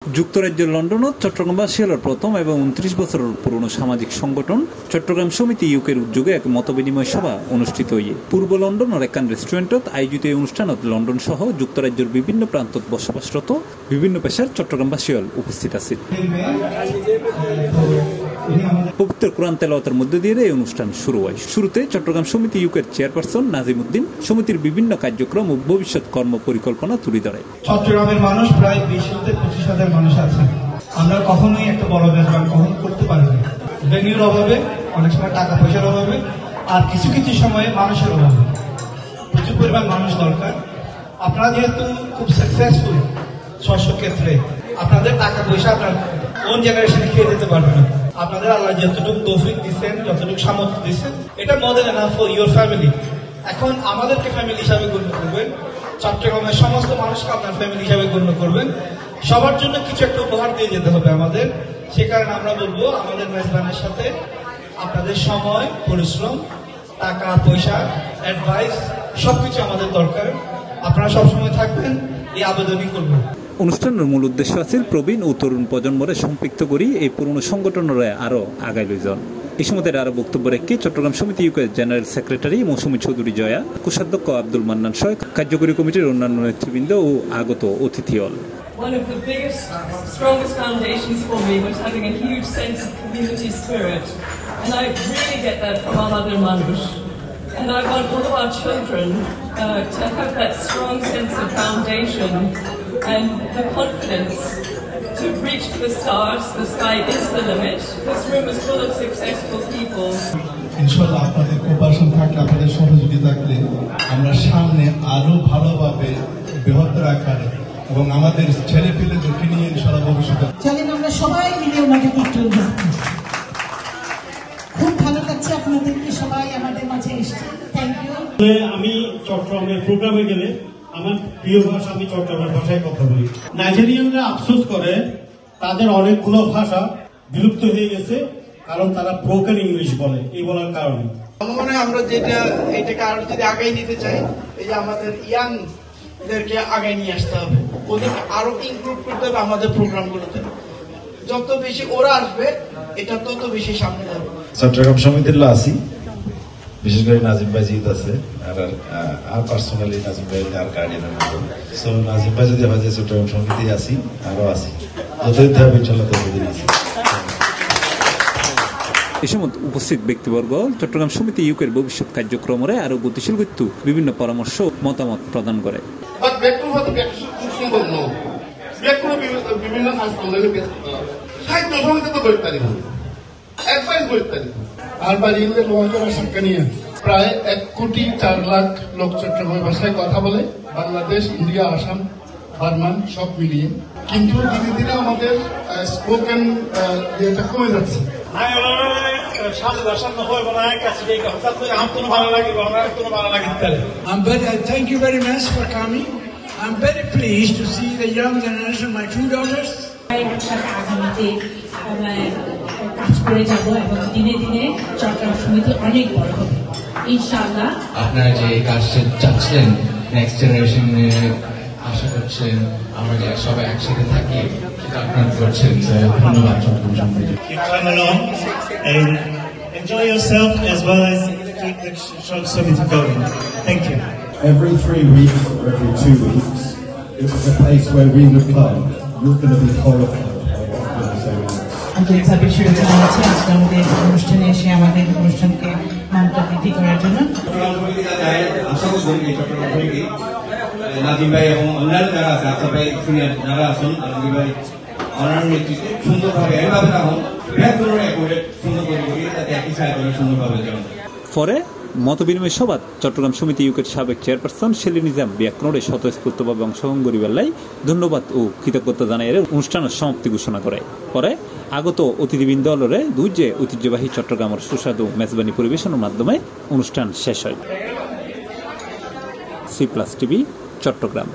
যুক্তরাজ্যের লন্ডনত চট্টগ্রামবাসী হল প্রথম এবং 29 বছরের পুরনো সামাজিক সংগঠন চট্টগ্রাম সমিতি ইউকের উদ্যোগে এক মতবিনিময় সভা অনুষ্ঠিত হয়ে পূর্ব লন্ডনের একখান রেস্টুরেন্টত আয়োজিত এই অনুষ্ঠানত লন্ডন সহ যুক্তরাজ্যের বিভিন্ন প্রান্তত বসবাসরত বিভিন্ন পেশার চট্টগ্রামবাসী হল উপস্থিত আছে। পবিত্র কোরআন তেলাওয়াতের মধ্য দিয়ে এই অনুষ্ঠান শুরু হয়। শুরুতে চট্টগ্রাম সমিতি ইউকের চেয়ারপারসন নাজিম উদ্দিন সমিতির বিভিন্ন কার্যক্রম ও ভবিষ্যৎ কর্ম পরিকল্পনা তুলে ধরে। চট্টগ্রামের মানুষ প্রায় 20-25,000 মানুষ আছে। আমরা কখনোই একটা বড় ব্যাপার কখন করতে পারি না। ভেন্যুর অভাবে, অনেক সময় টাকা পয়সার অভাবে, আর কিছু কিছু সময়ে মানুষের অভাবে। প্রচুর পরিমাণ মানুষ দরকার। আপনারা যেহেতু খুব সাকসেসফুল স্বস্ব ক্ষেত্রে, আপনাদের টাকা পয়সা আপনার কোন জেনারেশনে খেয়ে দিতে পারবে না। আপনাদের আল্লাহ যতটুকু তৌফিক দিচ্ছেন, যতটুকু সামর্থ্য দিচ্ছেন, এটা more than enough for your family. এখন আমাদেরকে ফ্যামিলি হিসাবে গণ্য করবেন, চট্টগ্রামের সমস্ত মানুষকে আপনার ফ্যামিলি হিসাবে গণ্য করবেন। সবার জন্য কিছু একটা উপহার দিয়ে যেতে হবে আমাদের। সে কারণে আমরা বলবো আমাদের মেজবানের সাথে আপনাদের সময়, পরিশ্রম, টাকা পয়সা, অ্যাডভাইস সবকিছু আমাদের দরকার। আপনারা সবসময় থাকবেন, এই আবেদনই করবো। অনুষ্ঠানের মূল উদ্দেশ্য আছে প্রবীণ ও তরুণ প্রজন্মরে সম্পৃক্ত করি এই পুরনো সংগঠনরে আরো আগাই লই যান। এই সময় আরো বক্তব্য রেখে চট্টগ্রাম সমিতি ইউকের জেনারেল সেক্রেটারি মৌসুমী চৌধুরী জয়া, কোষাধ্যক্ষ আব্দুল মান্নান সহ কার্যকরী কমিটির অন্যান্য নেতৃবৃন্দ ও আগত অতিথি হল। One of the biggest, strongest foundations for me was having a huge sense of community spirit. And I really get that from Ahmad Manush. And I want all of our children to have that strong sense of foundation and the confidence to reach for the stars. The sky is the limit. This room is full of successful people. ইনশাআল্লাহ আপনাদের cooperation থাকলে, আপনাদের সহযোগিতা থাকলে আমরা সামনে আরো ভালোভাবে বৃহত্তর আকারে এবং আমাদের ছেলে পেলেদেরকে নিয়ে ইনশাআল্লাহ ভবিষ্যতে চলেন আমরা সবাই মিলে ওনাকে একটু খুব ভালো লাগছে আপনাদেরকে সবাই আমাদের মাঝে এসেছে। Thank you. আমি চট্টগ্রামের প্রোগ্রামে গেলে আমার প্রিয় ভাষা, আমি চট্টগ্রামের ভাষায় কথা বলি। নাইজেরিয়ানরা আফসোস করে তাদের অনেকগুলো ভাষা বিলুপ্ত হয়ে গেছে, কারণ তারা ব্রোকেন ইংলিশ বলে। এই বলার কারণে মনে হয় আমরা এটাকে আরো যদি আগাই নিতে চাই, এই যে আমাদের ইয়াংদেরকে আগাই নিয়ে আসতে হবে, ওদেরকে আরো ইনক্লুড করতে হবে আমাদের প্রোগ্রামগুলোতে। যত বেশি ওরা আসবে, এটা তত বেশি সামনে যাবে। চট্টগ্রাম সমিতির আছি, বিশেষ করে নাজিম ভাই জিত আছে, আর পার্সোনালি নাজিম ভাই আর গার্ডিয়ানের মতো। সো নাজিম ভাই যদি হয় যে চট্টগ্রাম সমিতি আছি, আরো আছি, যতদিন থাকবে ইনশাল্লাহ ততদিন আছি। এ সময় উপস্থিত ব্যক্তিবর্গ চট্টগ্রাম সমিতি ইউকের ভবিষ্যৎ কার্যক্রমে আরো গতিশীল করতে বিভিন্ন পরামর্শ মতামত প্রদান করে। প্রায় 1,04,00,000 লোক চট্টগ্রামের ভাষায় কথা বলে, বাংলাদেশ, ইন্ডিয়া, আসাম, বার্মান সব মিলিয়ে। কিন্তু ধীরে ধীরে আমাদের স্পোকেন ইয়েটা কমে যাচ্ছে। Thank you very much for coming. I'm very pleased to see the young generation, my two daughters. আগামীতে কাজ করে যাব এবং দিনে দিনে চট্টগ্রাম সমিতি অনেক বড় হবে ইনশাআল্লাহ। আপনারা যে কাজ চাচ্ছেন, নেক্সট জেনারেশনে আশা করছেন আমরা যে সবাই একসাথে থাকি, সেটা আপনারা করছেন। ধন্যবাদ চট্টগ্রাম সমিতি। Enjoy yourself as well as keep the Shamsomiti going. Thank you. Every 3 weeks or every 2 weeks, it's a place where we would come. You're going to be horrified by what I'm going to say next. আন্তরিকভাবে শুভেচ্ছা জানাচ্ছি আজকে আমাদের অনুষ্ঠানে এসে আমাদের অনুষ্ঠানকে মানটা বৃদ্ধি করার জন্য। নাজিম ভাই এবং অন্যান্য যারা আছে, আশা ভাই সিনিয়র যারা আছেন, আলমগীর ভাই ওনার নেতৃত্বে সুন্দরভাবে এভাবে রাখুন, সুন্দর করে তাতে একই সাহায্য করে সুন্দরভাবে যাবেন। পরে মতবিনিময় সভা চট্টগ্রাম সমিতি ইউকের সাবেক চেয়ারপারসন শেলি নিজাম ব্যাকরণে স্বতঃস্ফূর্তভাবে অংশগ্রহণ করিবার ধন্যবাদ ও কৃতজ্ঞতা জানাই অনুষ্ঠানের সমাপ্তি ঘোষণা করে। পরে আগত অতিথিবৃন্দ দলরে দুইজে ঐতিহ্যবাহী চট্টগ্রামের সুস্বাদু মেজবানি পরিবেশনের মাধ্যমে অনুষ্ঠান শেষ হয়। C+ TV Chittagong.